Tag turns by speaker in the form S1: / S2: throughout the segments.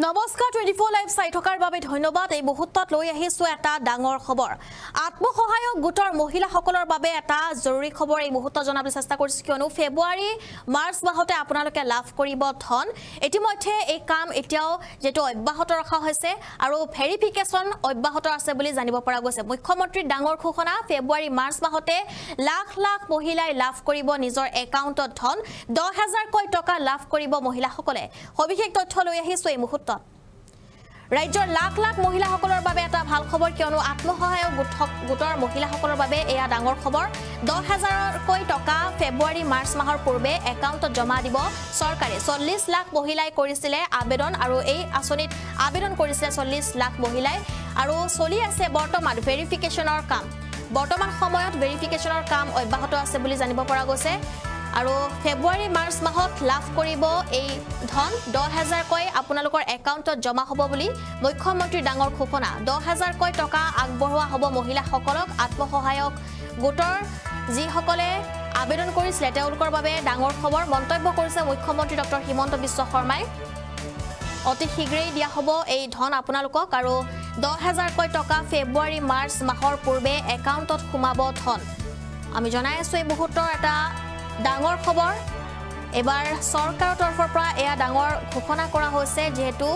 S1: নমস্কাৰ 24 লাইভ চাই থকাৰ বাবে ধন্যবাদ। এই মুহূৰ্তত লৈ আহিছো এটা ডাঙৰ খবৰ। আত্মসহায়ক গোটৰ মহিলাসকলৰ বাবে এটা জৰুৰী খবৰ এই মুহূৰ্তত জনাবলৈ চেষ্টা কৰিছো, কিয়নো ফেব্ৰুৱাৰী মাৰ্চ মাহতে আপোনালোকে লাভ কৰিব ধন। ইতিমধ্যে এই কাম এতিয়াও যেটো অব্যাহত ৰখা হৈছে আৰু ভেৰিফিকেশন অব্যাহত আছে বুলি জানিব পৰা গৈছে। মুখ্যমন্ত্ৰীৰ ডাঙৰ ঘোষণা, ফেব্ৰুৱাৰী মাৰ্চ মাহতে লাখ লাখ মহিলাই লাভ কৰিব নিজৰ একাউণ্টত ধন। 10,000 কৈ টকা লাভ কৰিব মহিলাসকলে। সবিশেষ তথ্য লৈ আহিছো এই মুহূৰ্তত। ৰাজ্যৰ লাখ লাখ মহিলাসকলৰ বাবে এটা ভাল খবৰ, কিয়নো আত্মসহায়ক গোটৰ মহিলাসকলৰ বাবে এয়া ডাঙৰ খবৰ। 10,000 কৈ টকা ফেব্ৰুৱাৰী মাৰ্চ মাহৰ পূৰ্বে একাউণ্টত জমা দিব চৰকাৰে। 40 লাখ মহিলাই কৰিছিলে আবেদন আৰু এই আঁচনিত আবেদন কৰিছিলে 40 লাখ মহিলাই আৰু চলি আছে বৰ্তমান ভেৰিফিকেশনৰ কাম। বৰ্তমান সময়ত ভেৰিফিকেশনৰ কাম অব্যাহত আছে বুলি জানিব পৰা গৈছে আৰু ফেব্ৰুৱাৰী মাৰ্চ মাহত লাভ কৰিব এই ধন। 10,000 কৈ আপোনালোকৰ একাউণ্টত জমা হ'ব বুলি মুখ্যমন্ত্ৰীৰ ডাঙৰ ঘোষণা। 10,000 কৈ টকা আগবঢ়োৱা হ'ব মহিলাসকলক। আত্মসহায়ক গোটৰ যিসকলে আবেদন কৰিছিলে তেওঁলোকৰ বাবে ডাঙৰ খবৰ। মন্তব্য কৰিছে মুখ্যমন্ত্ৰী ডক্টৰ হিমন্ত বিশ্ব শৰ্মাই। অতি শীঘ্ৰেই দিয়া হ'ব এই ধন আপোনালোকক আৰু 10,000 কৈ টকা ফেব্ৰুৱাৰী মাৰ্চ মাহৰ পূৰ্বে একাউণ্টত সোমাব ধন। আমি জনাই আছো এই মুহূৰ্তৰ এটা ডাঙৰ খবৰ। এবাৰ চৰকাৰৰ তৰফৰ পৰা এয়া ডাঙৰ ঘোষণা কৰা হৈছে, যিহেতু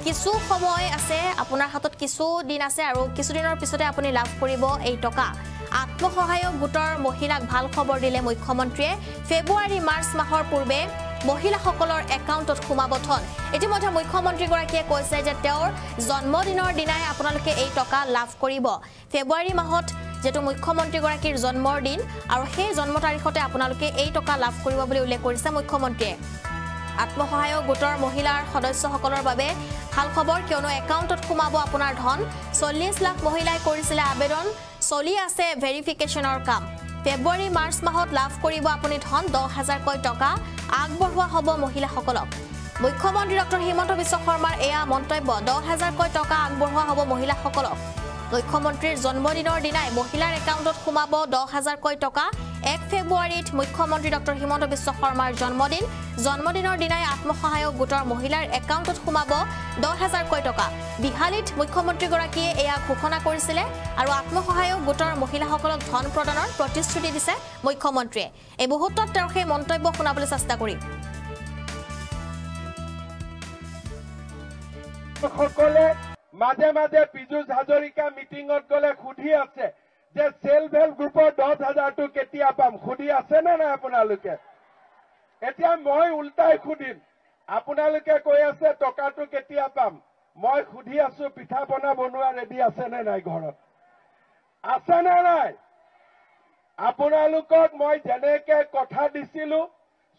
S1: কিছু সময় আছে, আপোনাৰ হাতত কিছু দিন আছে আৰু কিছুদিনৰ পিছতে আপুনি লাভ কৰিব এই টকা। আত্মসহায়ক গোটৰ মহিলাক ভাল খবৰ দিলে মুখ্যমন্ত্ৰীয়ে। ফেব্ৰুৱাৰী মাৰ্চ মাহৰ পূৰ্বে মহিলাসকলৰ একাউণ্টত সোমাব ধন। ইতিমধ্যে মুখ্যমন্ত্ৰীগৰাকীয়ে কৈছে যে তেওঁৰ জন্মদিনৰ দিনাই আপোনালোকে এই টকা লাভ কৰিব। ফেব্ৰুৱাৰী মাহত যেটো মুখ্যমন্ত্ৰীগৰাকীৰ জন্মৰ দিন আৰু সেই জন্ম তাৰিখতে আপোনালোকে এই টকা লাভ কৰিব বুলি উল্লেখ কৰিছে মুখ্যমন্ত্ৰীয়ে। আত্মসহায়ক গোটৰ মহিলাৰ সদস্যসকলৰ বাবে ভাল খবৰ, কিয়নো একাউণ্টত সোমাব আপোনাৰ ধন। 40 লাখ মহিলাই কৰিছিলে আবেদন, চলি আছে ভেৰিফিকেশনৰ কাম। ফেব্ৰুৱাৰী মাৰ্চ মাহত লাভ কৰিব আপুনি ধন। 10,000 কৈ টকা আগবঢ়োৱা হ'ব মহিলাসকলক। মুখ্যমন্ত্ৰী ডক্টৰ হিমন্ত বিশ্ব শৰ্মাৰ এয়া মন্তব্য। 10,000 কৈ টকা আগবঢ়োৱা হ'ব মহিলাসকলক। মুখ্যমন্ত্ৰীৰ জন্মদিনৰ দিনাই মহিলাৰ একাউণ্টত সোমাব 10,000 কৈ টকা। 1 ফেব্ৰুৱাৰীত মুখ্যমন্ত্ৰী ডক্টৰ হিমন্ত বিশ্ব শৰ্মাৰ জন্মদিন। জন্মদিনৰ দিনাই আত্মসহায়ক গোটৰ মহিলাৰ একাউণ্টত সোমাব 10,000 কৈ টকা। বিহালীত মুখ্যমন্ত্ৰীগৰাকীয়ে এয়া ঘোষণা কৰিছিলে আৰু আত্মসহায়ক গোটৰ মহিলাসকলক ধন প্ৰদানৰ প্ৰতিশ্ৰুতি দিছে মুখ্যমন্ত্ৰীয়ে। এই মুহূৰ্তত তেওঁৰ সেই মন্তব্য শুনাবলৈ চেষ্টা কৰিম।
S2: মাজে মাজে পীযুষ হাজৰিকা মিটিঙত গলে সুধি আছে যে সেলফ হেল্প গ্ৰুপৰ 10,000টো কেতিয়া পাম, সুধি আছে নে নাই আপোনালোকে? এতিয়া মই উল্টাই সুধিম, আপোনালোকে কৈ আছে টকাটো কেতিয়া পাম, মই সুধি আছো পিঠা পনা বনোৱা ৰেডি আছে নে নাই, ঘৰত আছে নে নাই? আপোনালোকক মই যেনেকে কথা দিছিলো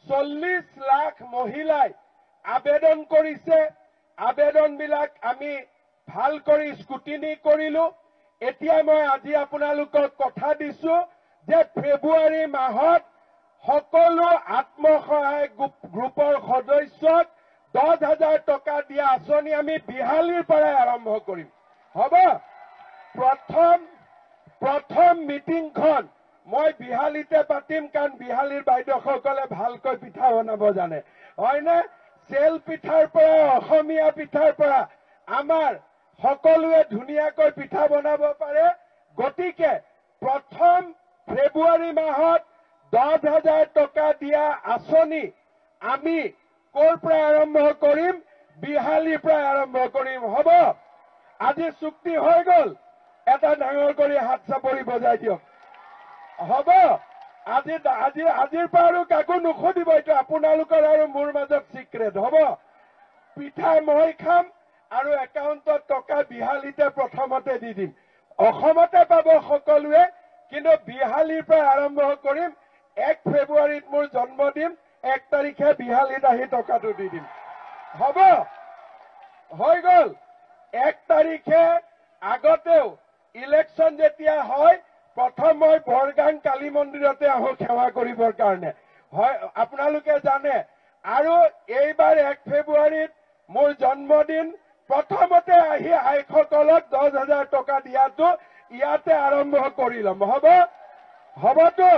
S2: 40 লাখ মহিলাই আবেদন কৰিছে, আবেদনবিলাক আমি ভাল কৰি স্কুটিনি কৰিলো। এতিয়া মই আজি আপোনালোকক কথা দিছো যে ফেব্ৰুৱাৰী মাহত সকলো আত্মসহায়ক গ্ৰুপৰ সদস্যক 10,000 টকা দিয়া আঁচনি আমি বিহালীৰ পৰাই আৰম্ভ কৰিম। হ'ব? প্ৰথম মিটিংখন মই বিহালীতে পাতিম, কাৰণ বিহালীৰ বাইদেউসকলে ভালকৈ পিঠা বনাব জানে, হয়নে? চেল পিঠাৰ পৰা, অসমীয়া পিঠাৰ পৰা আমাৰ সকলোৱে ধুনীয়াকৈ পিঠা বনাব পাৰে। গতিকে প্ৰথম ফেব্ৰুৱাৰী মাহত 10,000 টকা দিয়া আঁচনি আমি ক'ৰ পৰা আৰম্ভ কৰিম? বিহালীৰ পৰা আৰম্ভ কৰিম। হ'ব? আজি চুক্তি হৈ গ'ল? এটা ডাঙৰ কৰি হাত চাপৰি বজাই দিয়ক। হ'ব? আজিৰ পৰা আৰু কাকো নুসুধিব, এইটো আপোনালোকৰ আৰু মোৰ মাজত চিক্ৰেট। হ'ব? পিঠা মই খাম আৰু একাউণ্টত টকা বিহালীতে প্ৰথমতে দি দিম। অসমতে পাব সকলোৱে, কিন্তু বিহালীৰ পৰা আৰম্ভ কৰিম। 1 ফেব্ৰুৱাৰীত মোৰ জন্মদিন, 1 তাৰিখে বিহালীত আহি টকাটো দি দিম। হ'ব? হৈ গ'ল? 1 তাৰিখে আগতেও ইলেকশ্যন যেতিয়া হয়, প্ৰথম মই বৰগাং কালী মন্দিৰতে আহোঁ সেৱা কৰিবৰ কাৰণে, হয় আপোনালোকে জানে। আৰু এইবাৰ 1 ফেব্ৰুৱাৰীত মোৰ জন্মদিন, প্ৰথমতে আহি আইসকলক 10,000 টকা দিয়াটো ইয়াতে আৰম্ভ কৰি ল'ম। হ'ব? হ'বতো?